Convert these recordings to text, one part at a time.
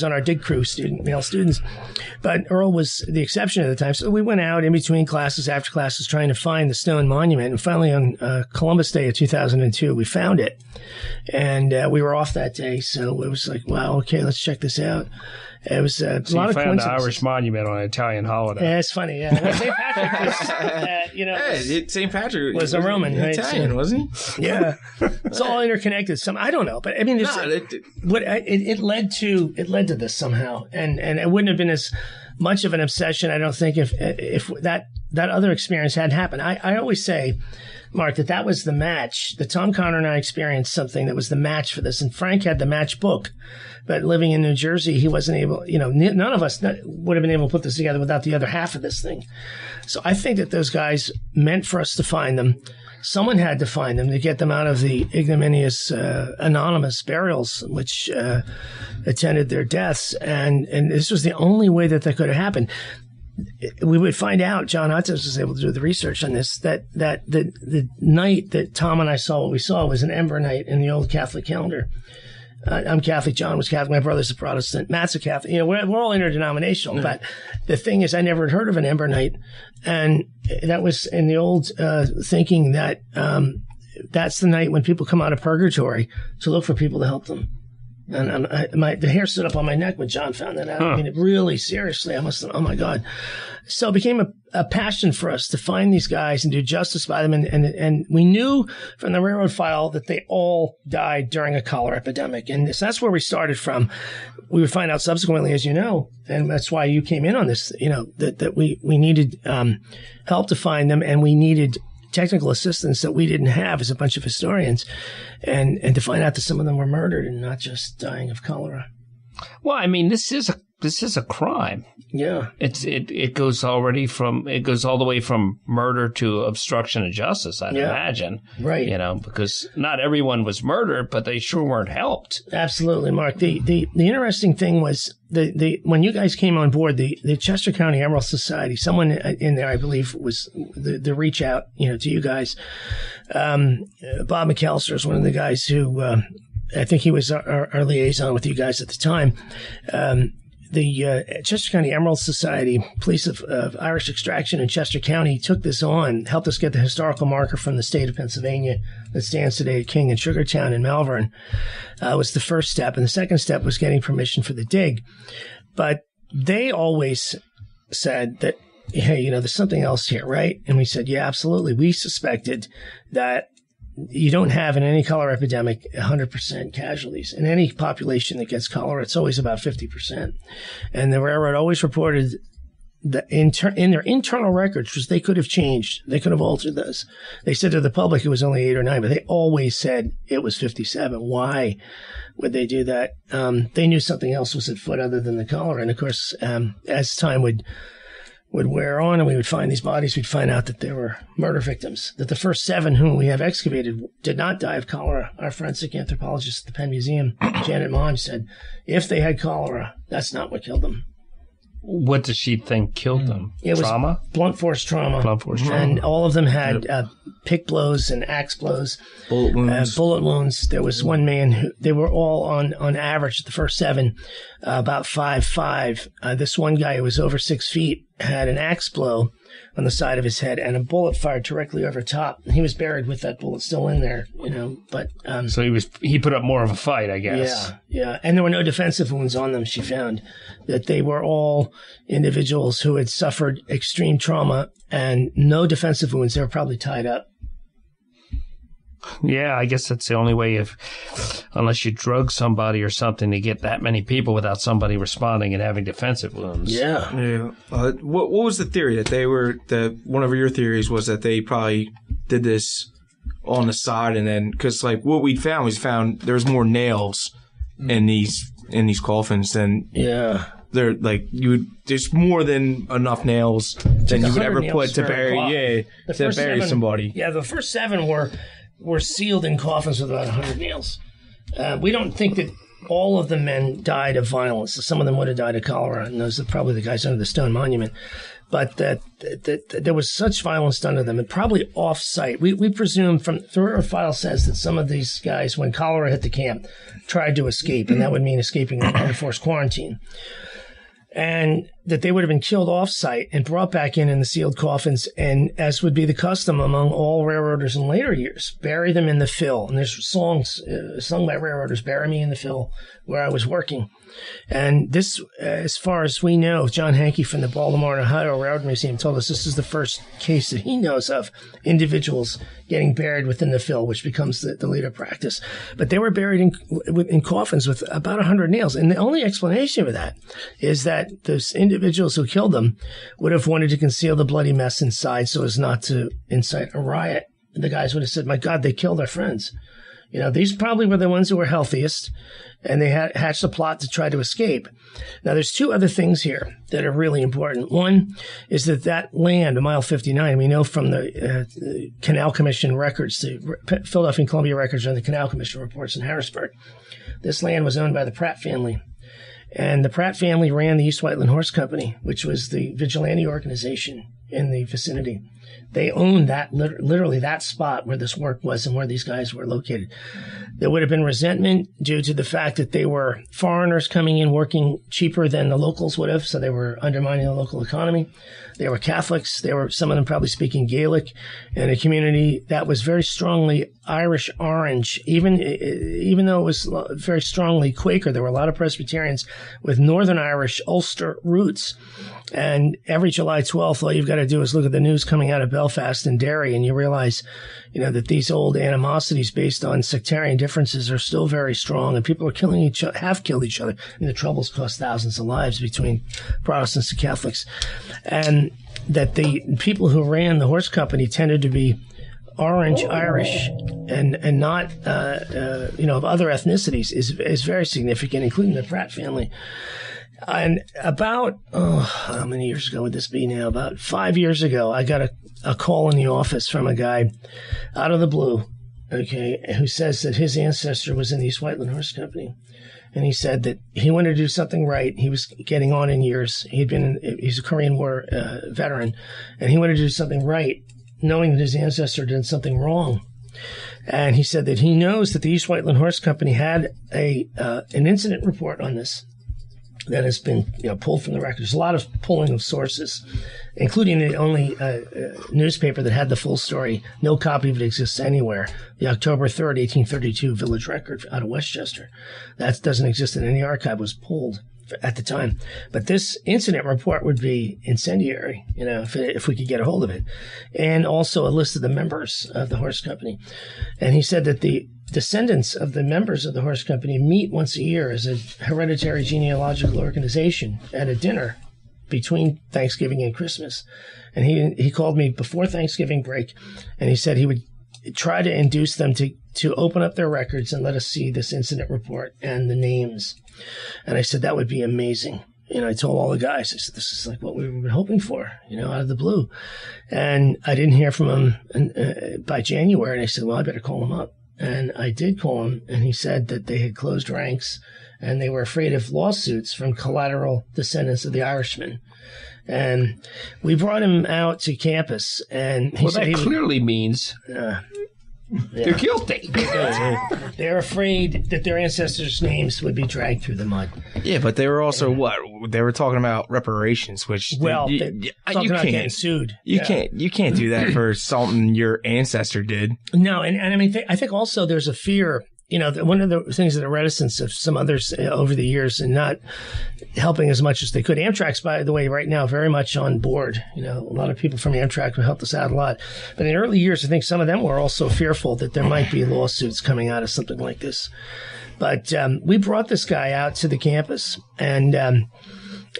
on our dig crew, male students. But Earl was the exception at the time. So we went out in between classes, after classes, trying to find the stone monument. And finally, on Columbus Day of 2002, we found it. And we were off that day. So it was like, wow, okay, let's check this out. It was a lot of coincidences. You found the Irish monument on an Italian holiday. Yeah, it's funny. Yeah, well, St. Patrick was, St. Patrick was a Roman, right? Italian, wasn't he? Yeah, it's all interconnected. I don't know, but I mean, it led to this somehow, and it wouldn't have been as much of an obsession, I don't think, if that other experience hadn't happened. I always say, Mark, that was the match. That Tom Connor and I experienced something that was the match for this. And Frank had the match book. But living in New Jersey, he wasn't able, none of us would have been able to put this together without the other half of this thing. So I think that those guys meant for us to find them. Someone had to find them to get them out of the ignominious anonymous burials which attended their deaths. And this was the only way that could have happened. We would find out, John Hutchins was able to do the research on this, that the night that Tom and I saw what we saw was an Ember night in the old Catholic calendar. I'm Catholic. John was Catholic. My brother's a Protestant. Matt's a Catholic. We're all interdenominational. But the thing is, I never had heard of an Ember night. And that was in the old thinking that that's the night when people come out of purgatory to look for people to help them. And the hair stood up on my neck when John found that out. I mean, really seriously, I must have, oh my God. So it became a passion for us to find these guys and do justice by them. And we knew from the railroad file that they all died during a cholera epidemic. And so that's where we started from. We would find out subsequently, as you know, and that's why you came in on this, that we needed help to find them, and we needed technical assistance that we didn't have as a bunch of historians, and to find out that some of them were murdered and not just dying of cholera. Well, I mean, this is a crime. Yeah. It goes all the way from murder to obstruction of justice, I'd imagine. Right. Because not everyone was murdered, but they sure weren't helped. Absolutely, Mark. The interesting thing was when you guys came on board, the Chester County Emerald Society, someone in there, I believe, was the reach out, to you guys. Bob McAllister is one of the guys who, I think he was our liaison with you guys at the time. The Chester County Emerald Society, police of Irish extraction in Chester County, took this on, helped us get the historical marker from the state of Pennsylvania that stands today at King and Sugartown in Malvern. Was the first step. And the second step was getting permission for the dig. But they always said that, hey, there's something else here, right? And we said, yeah, absolutely. We suspected that you don't have in any cholera epidemic 100% casualties. In any population that gets cholera, it's always about 50%. And the railroad always reported that in their internal records, which they could have changed, they could have altered those. They said to the public it was only 8 or 9, but they always said it was 57. Why would they do that? They knew something else was at foot other than the cholera. And of course, as time would wear on and we would find these bodies, we'd find out that they were murder victims, that the first 7 whom we have excavated did not die of cholera. Our forensic anthropologist at the Penn Museum, Janet Monge, said if they had cholera, that's not what killed them. What does she think killed them? It trauma? Was blunt force trauma. Blunt force trauma. And all of them had pick blows and axe blows. Bullet wounds. There was one man they were all on average, the first 7, about 5'5". This one guy who was over 6 feet had an axe blow on the side of his head and a bullet fired directly over top. And he was buried with that bullet still in there, but. So he put up more of a fight, I guess. Yeah. And there were no defensive wounds on them. She found that they were all individuals who had suffered extreme trauma and no defensive wounds. They were probably tied up. Yeah, I guess that's the only way unless you drug somebody or something to get that many people without somebody responding and having defensive wounds. Yeah. What was the theory that they were? One of your theories was that they probably did this on the side, and then because what we found there was more nails in these coffins than there's more than enough nails than you would ever put to bury somebody. Yeah, the first 7 were sealed in coffins with about 100 nails. We don't think that all of the men died of violence. Some of them would have died of cholera, and those are probably the guys under the stone monument. But that there was such violence done to them, and probably off-site. We presume through our file says that some of these guys, when cholera hit the camp, tried to escape, and that would mean escaping an enforced quarantine. And that they would have been killed off-site and brought back in the sealed coffins, and as would be the custom among all railroaders in later years, bury them in the fill. And there's songs sung by railroaders, "Bury me in the fill where I was working." And this, as far as we know, John Hankey from the Baltimore and Ohio Railroad Museum told us this is the first case that he knows of individuals getting buried within the fill, which becomes the later practice. But they were buried in coffins with about 100 nails. And the only explanation for that is that those individuals who killed them would have wanted to conceal the bloody mess inside so as not to incite a riot. And the guys would have said, "My God, they killed our friends." These probably were the ones who were healthiest, and they had hatched a plot to try to escape. Now, there's two other things here that are really important. One is that land, Mile 59, we know from the Canal Commission records, the Philadelphia and Columbia records and the Canal Commission reports in Harrisburg, this land was owned by the Pratt family. And the Pratt family ran the East Whiteland Horse Company, which was the vigilante organization in the vicinity. They owned that, literally that spot where this work was and where these guys were located. There would have been resentment due to the fact that they were foreigners coming in working cheaper than the locals would have, so they were undermining the local economy. They were Catholics. Some of them probably speaking Gaelic, in a community that was very strongly Irish Orange, even though it was very strongly Quaker. There were a lot of Presbyterians with Northern Irish Ulster roots. And every July 12th, all you've got to do is look at the news coming out of Belfast and Derry, and you realize, that these old animosities based on sectarian differences are still very strong, and people are killing each other, have killed each other. And the Troubles cost thousands of lives between Protestants and Catholics. And that the people who ran the horse company tended to be Orange Irish and not, of other ethnicities is very significant, including the Pratt family. And about, how many years ago would this be now? About 5 years ago, I got a call in the office from a guy out of the blue, who says that his ancestor was in the East Whiteland Horse Company. And he said that he wanted to do something right. He was getting on in years. He's a Korean War veteran, and he wanted to do something right, knowing that his ancestor did something wrong. And he said that he knows that the East Whiteland Horse Company had an incident report on this that has been pulled from the record. There's a lot of pulling of sources, including the only newspaper that had the full story. No copy of it exists anywhere. The October 3rd, 1832 Village Record out of Westchester. That doesn't exist in any archive, was pulled at the time. But this incident report would be incendiary, if we could get a hold of it. And also a list of the members of the horse company. And he said that the descendants of the members of the horse company meet once a year as a hereditary genealogical organization at a dinner between Thanksgiving and Christmas. And he called me before Thanksgiving break, and he said he would try to induce them to open up their records and let us see this incident report and the names. And I said, that would be amazing. I told all the guys, I said, this is like what we've been hoping for, out of the blue. And I didn't hear from him by January. And I said, well, I better call him up. And I did call him, and he said that they had closed ranks and they were afraid of lawsuits from collateral descendants of the Irishmen. And we brought him out to campus, and he said that clearly means they're guilty. They're afraid that their ancestors' names would be dragged through the mud. Yeah, but they were also they were talking about reparations, which talking about getting sued. You can't do that for something your ancestor did. No, and I mean, I think also there's a fear. One of the things that the reticence of some others over the years and not helping as much as they could. Amtrak's, by the way, right now very much on board. A lot of people from Amtrak have helped us out a lot. But in the early years, I think some of them were also fearful that there might be lawsuits coming out of something like this. But we brought this guy out to the campus, and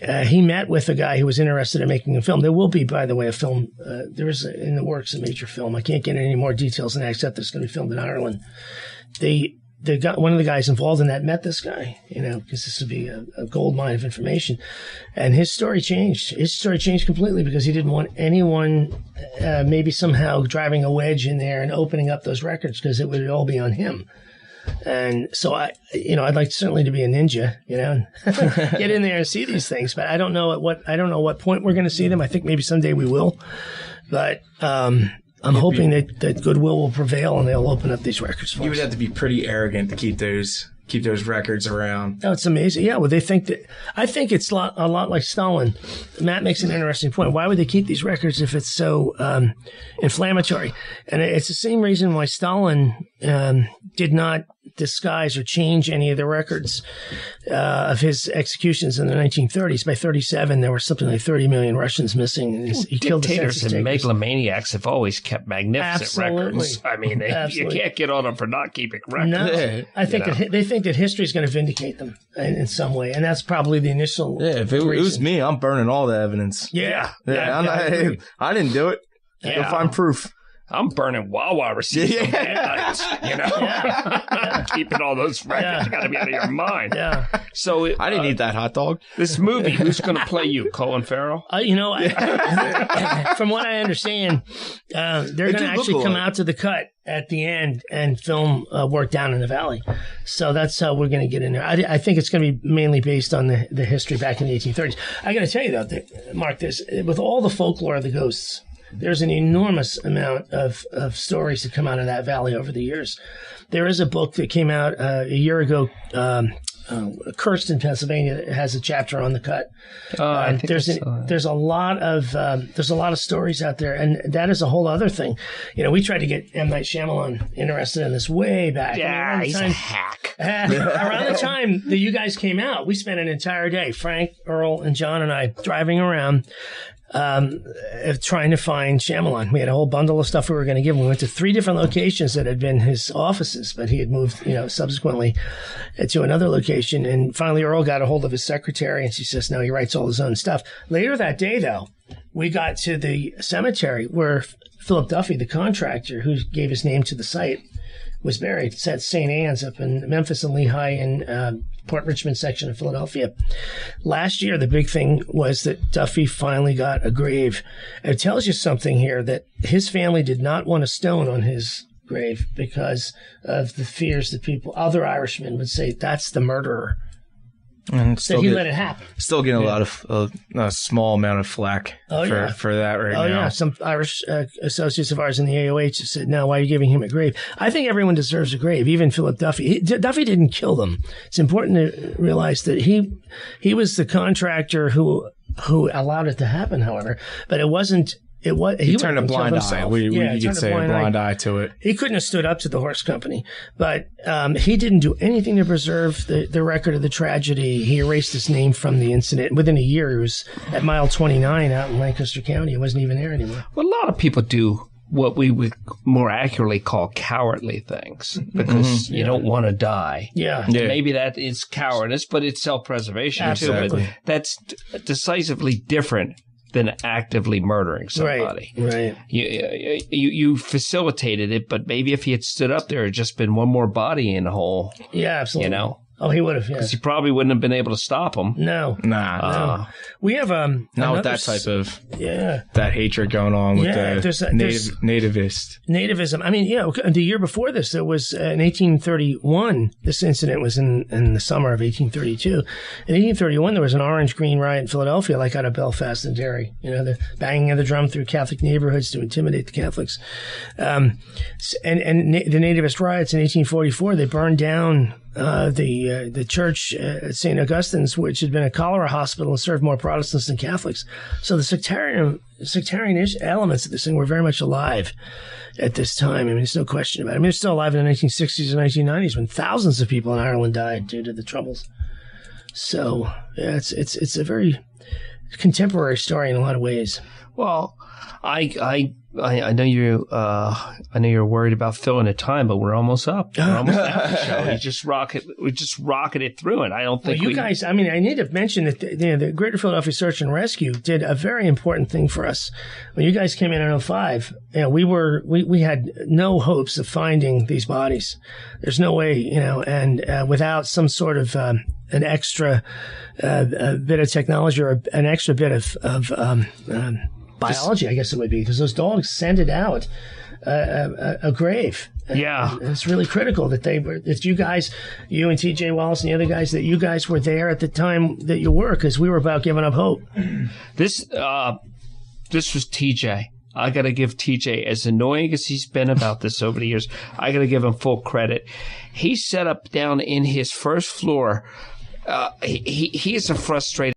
he met with a guy who was interested in making a film. There will be, by the way, a film. There is in the works a major film. I can't get any more details than that, except it's going to be filmed in Ireland. One of the guys involved in that met this guy, because this would be a gold mine of information. And his story changed. His story changed completely because he didn't want anyone maybe somehow driving a wedge in there and opening up those records, because it would all be on him. And so I'd like certainly to be a ninja, and get in there and see these things. But I don't know at what point we're going to see them. I think maybe someday we will. But I'm hoping that goodwill will prevail and they'll open up these records for us. You would have to be pretty arrogant to keep those records around. Oh, it's amazing. Yeah, well, they think that. I think it's a lot like Stalin. Matt makes an interesting point. Why would they keep these records if it's so inflammatory? And it's the same reason why Stalin did not disguise or change any of the records of his executions in the 1930s. By 1937, there were something like 30 million Russians missing. And he killed the dictators and census takers. megalomaniacs have always kept magnificent records. I mean, you can't get on them for not keeping records. No, I think they think that history is going to vindicate them in some way, and that's probably the initial. Yeah, if it was me, I'm burning all the evidence. Yeah. I didn't do it. Go find proof. I'm burning Wawa receipts. Keeping all those records. You got to be out of your mind. Yeah. So I didn't eat that hot dog. This movie, who's going to play you? Colin Farrell? From what I understand, they're going to actually come out to the cut at the end and film work down in the valley. So that's how we're going to get in there. I think it's going to be mainly based on the history back in the 1830s. I got to tell you though, Mark, with all the folklore of the ghosts, there's an enormous amount of stories that come out of that valley over the years. There is a book that came out a year ago, Cursed in Pennsylvania, that has a chapter on the cut. There's a lot of stories out there, and that is a whole other thing. We tried to get M. Night Shyamalan interested in this way back. Yeah, he's a hack. Around the time that you guys came out, we spent an entire day, Frank, Earl, and John and I, driving around trying to find Shyamalan. We had a whole bundle of stuff we were going to give him. We went to 3 different locations that had been his offices, but he had moved, subsequently to another location. And finally, Earl got a hold of his secretary, and she says, no, he writes all his own stuff. Later that day, though, we got to the cemetery where Philip Duffy, the contractor who gave his name to the site, was buried. It's at St. Anne's up in Memphis and Lehigh and Port Richmond section of Philadelphia. Last year, the big thing was that Duffy finally got a grave. It tells you something here that his family did not want a stone on his grave because of the fears that other Irishmen would say that's the murderer. And so he let it happen. Still getting a lot of a small amount of flack for that now. Oh yeah, some Irish associates of ours in the AOH said, "No, why are you giving him a grave?" I think everyone deserves a grave, even Philip Duffy. Duffy didn't kill them. It's important to realize that he was the contractor who allowed it to happen. However, but it wasn't. He turned a blind eye. You could say a blind eye to it. He couldn't have stood up to the horse company, but he didn't do anything to preserve the record of the tragedy. He erased his name from the incident. Within a year, he was at mile 29 out in Lancaster County. He wasn't even there anymore. Well, a lot of people do what we would more accurately call cowardly things because you don't want to die. Yeah. Maybe that is cowardice, but it's self-preservation Absolutely. too. But that's decisively different than actively murdering somebody. Right. You facilitated it, but maybe if he had stood up there, it had just been one more body in the hole. Yeah, absolutely. Oh, he would have, yeah. Because you probably wouldn't have been able to stop him. No. Nah. We have not with that type of that hatred going on with the nativism. I mean, the year before this, there was in 1831. This incident was in the summer of 1832. In 1831, there was an orange-green riot in Philadelphia, like out of Belfast and Derry. The banging of the drum through Catholic neighborhoods to intimidate the Catholics. And the nativist riots in 1844, they burned down the church at St. Augustine's, which had been a cholera hospital and served more Protestants than Catholics. So the sectarian elements of this thing were very much alive at this time. I mean, there's no question about it. I mean, it's still alive in the 1960s and 1990s when thousands of people in Ireland died due to the Troubles. So it's a very contemporary story in a lot of ways. Well, I know you're worried about filling the time, but we're almost up. We're almost at the show. We just rocketed through it. I don't think you guys. I mean, I need to mention that the Greater Philadelphia Search and Rescue did a very important thing for us. When you guys came in 2005, we had no hopes of finding these bodies. There's no way, and without some sort of an extra bit of technology or an extra bit of biology, I guess it would be, because those dogs send it out a grave. Yeah. It's really critical that you guys, you and TJ Wallace and the other guys, that you guys were there at the time that you were, because we were about giving up hope. This was TJ. I got to give TJ, as annoying as he's been about this over the years, I got to give him full credit. He set up down in his first floor. He is a frustrated